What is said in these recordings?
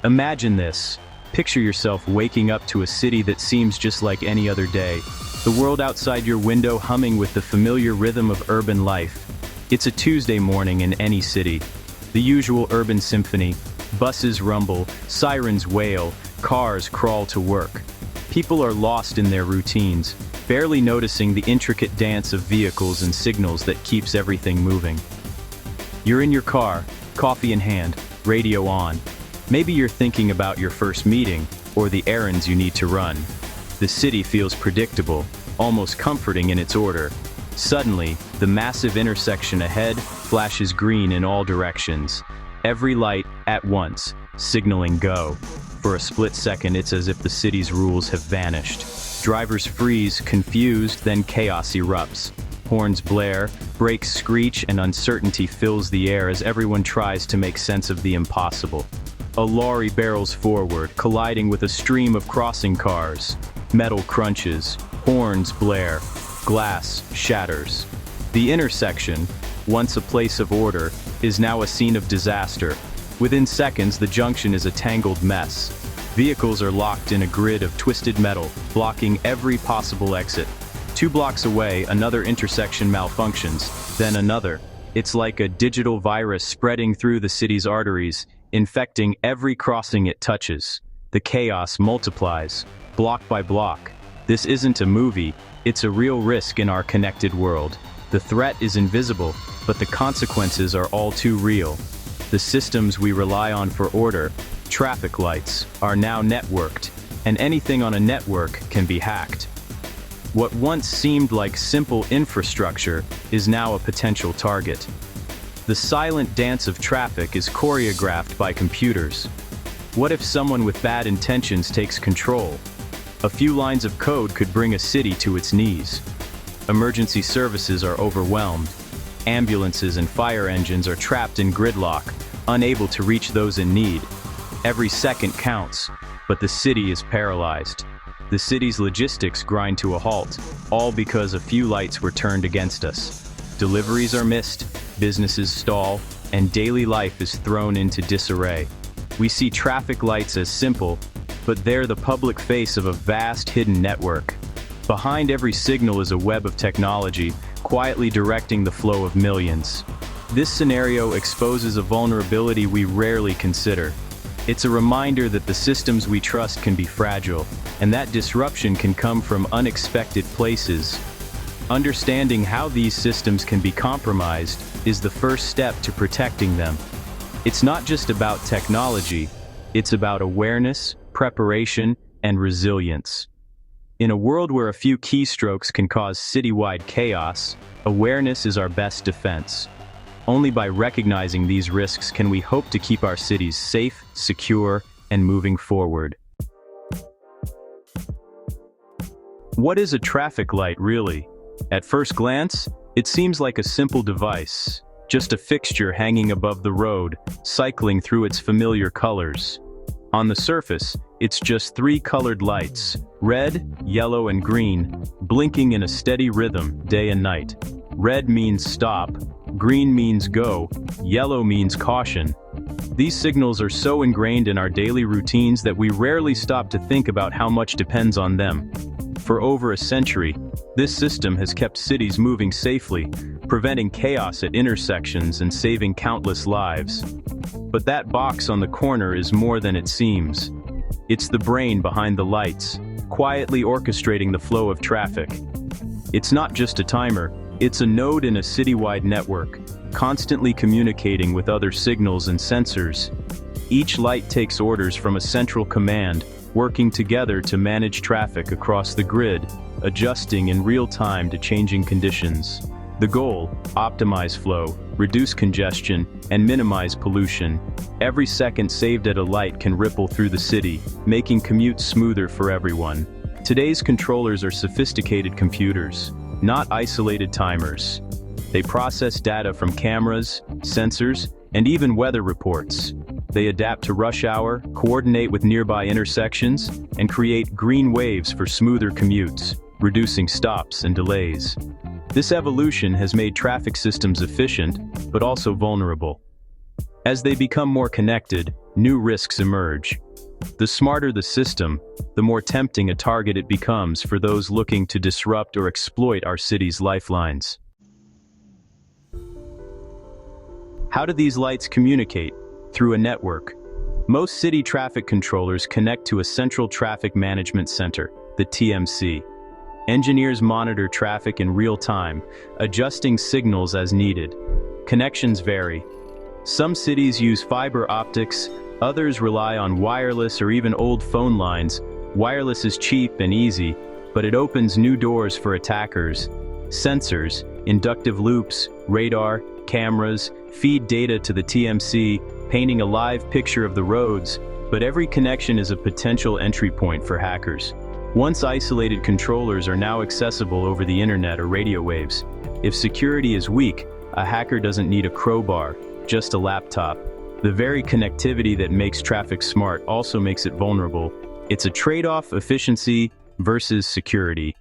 Imagine this. Picture yourself waking up to a city that seems just like any other day. The world outside your window humming with the familiar rhythm of urban life. It's a Tuesday morning in any city. The usual urban symphony. Buses rumble, sirens wail, cars crawl to work. People are lost in their routines, barely noticing the intricate dance of vehicles and signals that keeps everything moving. You're in your car, coffee in hand, radio on. Maybe you're thinking about your first meeting, or the errands you need to run. The city feels predictable, almost comforting in its order. Suddenly, the massive intersection ahead flashes green in all directions. Every light, at once, signaling go. For a split second, it's as if the city's rules have vanished. Drivers freeze, confused, then chaos erupts. Horns blare, brakes screech, and uncertainty fills the air as everyone tries to make sense of the impossible. A lorry barrels forward, colliding with a stream of crossing cars. Metal crunches, horns blare, glass shatters. The intersection, once a place of order, is now a scene of disaster. Within seconds, the junction is a tangled mess. Vehicles are locked in a grid of twisted metal, blocking every possible exit. 2 blocks away, another intersection malfunctions, then another. It's like a digital virus spreading through the city's arteries, infecting every crossing it touches. The chaos multiplies, block by block. This isn't a movie, it's a real risk in our connected world. The threat is invisible, but the consequences are all too real. The systems we rely on for order, traffic lights, are now networked, and anything on a network can be hacked. What once seemed like simple infrastructure is now a potential target. The silent dance of traffic is choreographed by computers. What if someone with bad intentions takes control? A few lines of code could bring a city to its knees. Emergency services are overwhelmed. Ambulances and fire engines are trapped in gridlock, unable to reach those in need. Every second counts, but the city is paralyzed. The city's logistics grind to a halt, all because a few lights were turned against us. Deliveries are missed, businesses stall, and daily life is thrown into disarray. We see traffic lights as simple, but they're the public face of a vast hidden network. Behind every signal is a web of technology, quietly directing the flow of millions. This scenario exposes a vulnerability we rarely consider. It's a reminder that the systems we trust can be fragile, and that disruption can come from unexpected places. Understanding how these systems can be compromised is the first step to protecting them. It's not just about technology, it's about awareness, preparation, and resilience. In a world where a few keystrokes can cause citywide chaos, awareness is our best defense. Only by recognizing these risks can we hope to keep our cities safe, secure, and moving forward. What is a traffic light really? At first glance, it seems like a simple device, just a fixture hanging above the road, cycling through its familiar colors. On the surface, it's just 3 colored lights, red, yellow, and green, blinking in a steady rhythm, day and night. Red means stop, green means go, yellow means caution. These signals are so ingrained in our daily routines that we rarely stop to think about how much depends on them. For over a century, this system has kept cities moving safely, preventing chaos at intersections and saving countless lives. But that box on the corner is more than it seems. It's the brain behind the lights, quietly orchestrating the flow of traffic. It's not just a timer, it's a node in a citywide network, constantly communicating with other signals and sensors. Each light takes orders from a central command, working together to manage traffic across the grid, adjusting in real time to changing conditions. The goal: optimize flow, reduce congestion, and minimize pollution. Every second saved at a light can ripple through the city, making commutes smoother for everyone. Today's controllers are sophisticated computers, not isolated timers. They process data from cameras, sensors, and even weather reports. They adapt to rush hour, coordinate with nearby intersections, and create green waves for smoother commutes, reducing stops and delays. This evolution has made traffic systems efficient, but also vulnerable. As they become more connected, new risks emerge. The smarter the system, the more tempting a target it becomes for those looking to disrupt or exploit our city's lifelines. How do these lights communicate? Through a network. Most city traffic controllers connect to a central traffic management center, the TMC. Engineers monitor traffic in real time, adjusting signals as needed. Connections vary. Some cities use fiber optics, others rely on wireless or even old phone lines. Wireless is cheap and easy, but it opens new doors for attackers. Sensors, inductive loops, radar, cameras feed data to the TMC, painting a live picture of the roads, but every connection is a potential entry point for hackers. Once isolated controllers are now accessible over the internet or radio waves. If security is weak, a hacker doesn't need a crowbar, just a laptop. The very connectivity that makes traffic smart also makes it vulnerable. It's a trade-off: efficiency versus security.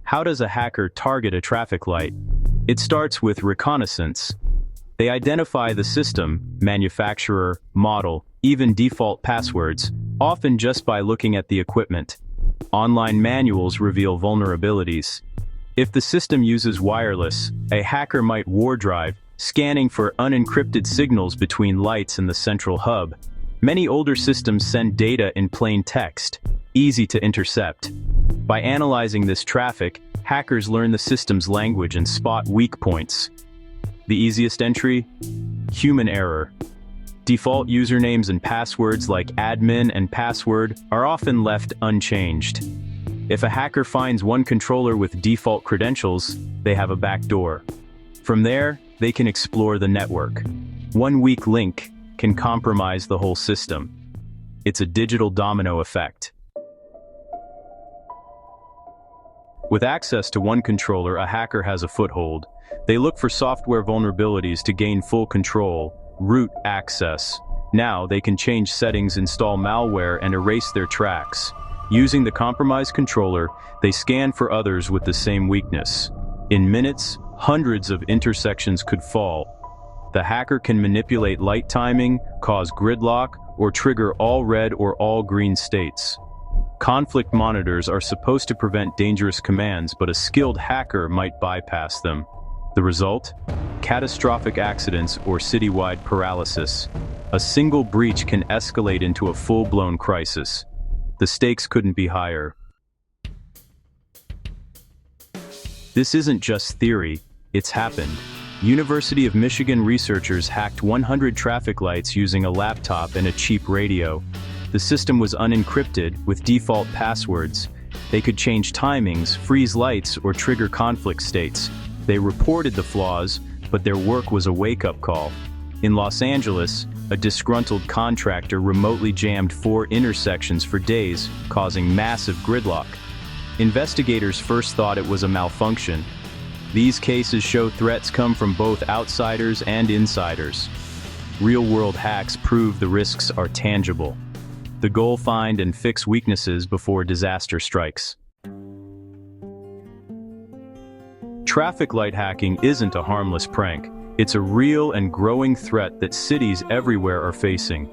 How does a hacker target a traffic light? It starts with reconnaissance. They identify the system, manufacturer, model, even default passwords, often just by looking at the equipment. Online manuals reveal vulnerabilities. If the system uses wireless, a hacker might wardrive, scanning for unencrypted signals between lights and the central hub. Many older systems send data in plain text, easy to intercept. By analyzing this traffic, hackers learn the system's language and spot weak points. The easiest entry? Human error. Default usernames and passwords like admin and password are often left unchanged. If a hacker finds one controller with default credentials, they have a backdoor. From there, they can explore the network. One weak link can compromise the whole system. It's a digital domino effect. With access to one controller, a hacker has a foothold. They look for software vulnerabilities to gain full control, root access. Now they can change settings, install malware, and erase their tracks. Using the compromised controller, they scan for others with the same weakness. In minutes, hundreds of intersections could fall. The hacker can manipulate light timing, cause gridlock, or trigger all red or all green states. Conflict monitors are supposed to prevent dangerous commands, but a skilled hacker might bypass them. The result? Catastrophic accidents or citywide paralysis. A single breach can escalate into a full-blown crisis. The stakes couldn't be higher. This isn't just theory, it's happened. University of Michigan researchers hacked 100 traffic lights using a laptop and a cheap radio. The system was unencrypted with default passwords. They could change timings, freeze lights, or trigger conflict states. They reported the flaws, but their work was a wake-up call. In Los Angeles, a disgruntled contractor remotely jammed 4 intersections for days, causing massive gridlock. Investigators first thought it was a malfunction. These cases show threats come from both outsiders and insiders. Real-world hacks prove the risks are tangible. The goal: find and fix weaknesses before disaster strikes. Traffic light hacking isn't a harmless prank. It's a real and growing threat that cities everywhere are facing.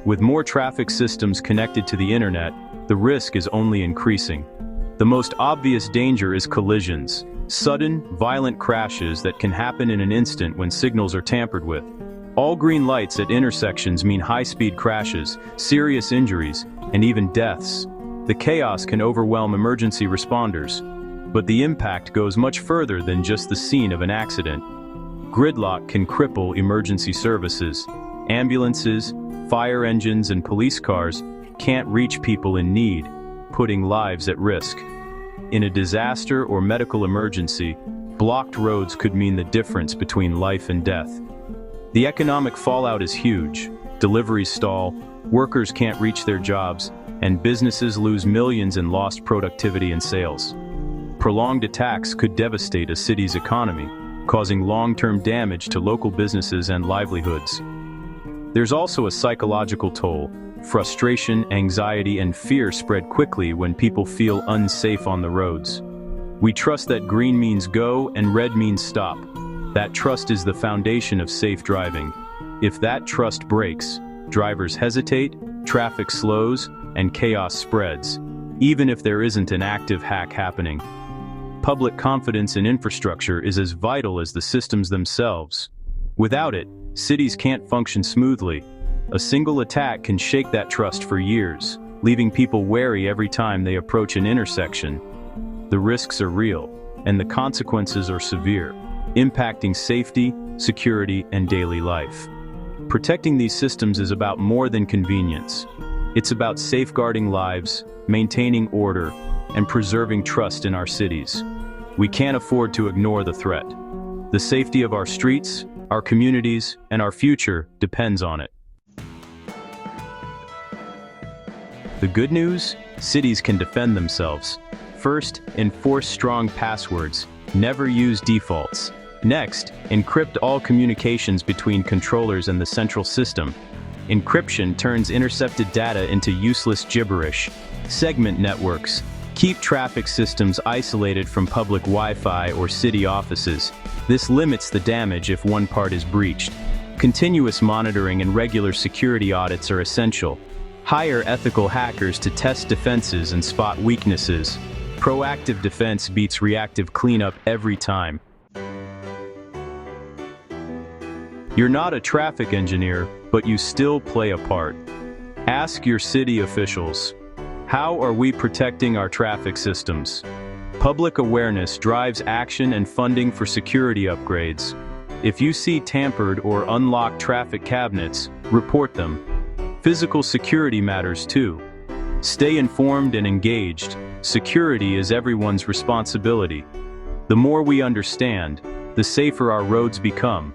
With more traffic systems connected to the internet, the risk is only increasing. The most obvious danger is collisions, sudden, violent crashes that can happen in an instant when signals are tampered with. All green lights at intersections mean high-speed crashes, serious injuries, and even deaths. The chaos can overwhelm emergency responders. But the impact goes much further than just the scene of an accident. Gridlock can cripple emergency services. Ambulances, fire engines, and police cars can't reach people in need, putting lives at risk. In a disaster or medical emergency, blocked roads could mean the difference between life and death. The economic fallout is huge. Deliveries stall, workers can't reach their jobs, and businesses lose millions in lost productivity and sales. Prolonged attacks could devastate a city's economy, causing long-term damage to local businesses and livelihoods. There's also a psychological toll. Frustration, anxiety, and fear spread quickly when people feel unsafe on the roads. We trust that green means go and red means stop. That trust is the foundation of safe driving. If that trust breaks, drivers hesitate, traffic slows, and chaos spreads, even if there isn't an active hack happening. Public confidence in infrastructure is as vital as the systems themselves. Without it, cities can't function smoothly. A single attack can shake that trust for years, leaving people wary every time they approach an intersection. The risks are real, and the consequences are severe, impacting safety, security, and daily life. Protecting these systems is about more than convenience. It's about safeguarding lives, maintaining order, and preserving trust in our cities. We can't afford to ignore the threat. The safety of our streets, our communities, and our future depends on it. The good news? Cities can defend themselves. First, enforce strong passwords. Never use defaults. Next, encrypt all communications between controllers and the central system. Encryption turns intercepted data into useless gibberish. Segment networks. Keep traffic systems isolated from public Wi-Fi or city offices. This limits the damage if one part is breached. Continuous monitoring and regular security audits are essential. Hire ethical hackers to test defenses and spot weaknesses. Proactive defense beats reactive cleanup every time. You're not a traffic engineer, but you still play a part. Ask your city officials. How are we protecting our traffic systems? Public awareness drives action and funding for security upgrades. If you see tampered or unlocked traffic cabinets, report them. Physical security matters too. Stay informed and engaged. Security is everyone's responsibility. The more we understand, the safer our roads become.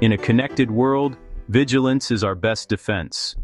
In a connected world, vigilance is our best defense.